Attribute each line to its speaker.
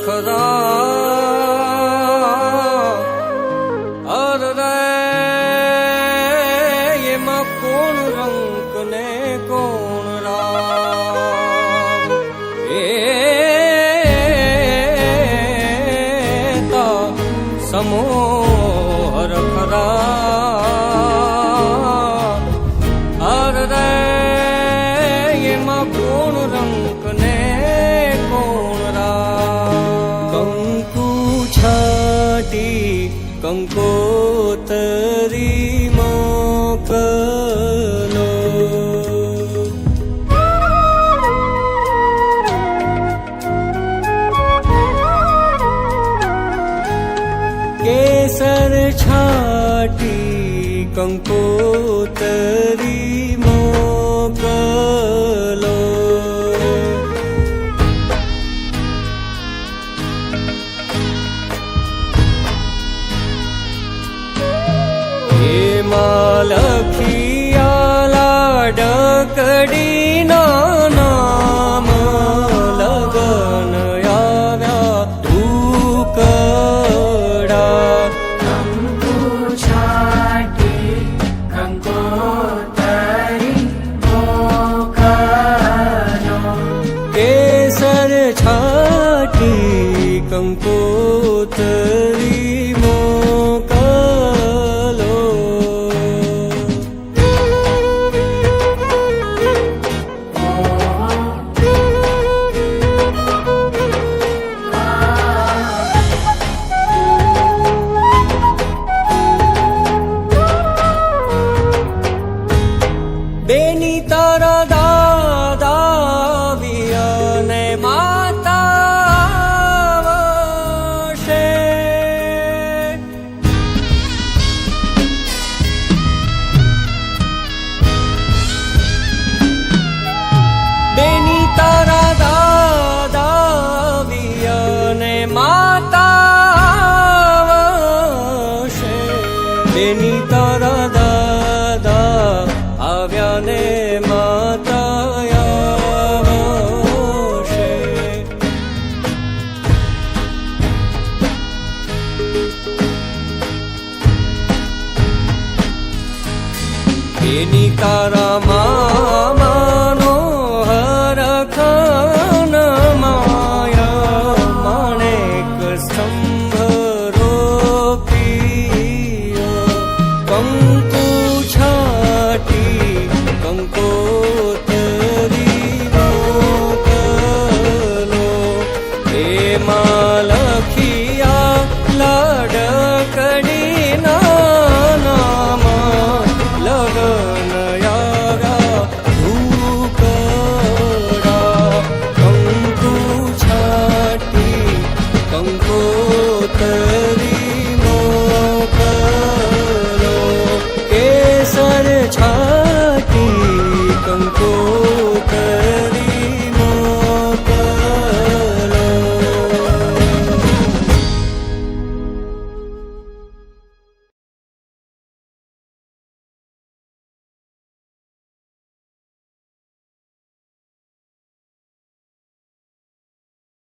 Speaker 1: ખરા અરે એમાં કોણ રંક ને કોણ રામ એ તા સમોહર ખરા અરે એમાં કોણ રંક ને કંકોતરી મોકલો કેસર છાટી કંકોતરી મોકલો એમાં લખિયાલા ડકડીના નામ લગન આવ્યા ઢુકડા
Speaker 2: કંકુ છાટી કંકોતરી મોકલો
Speaker 1: કેસર છાટી કંકોતરી બેની તારા દાદા વિયને માતા વશે બેની તારા દાદા વિયને માતા વશે બેની તારા દાદા આવ્યા ને માતા આવશે એની તારા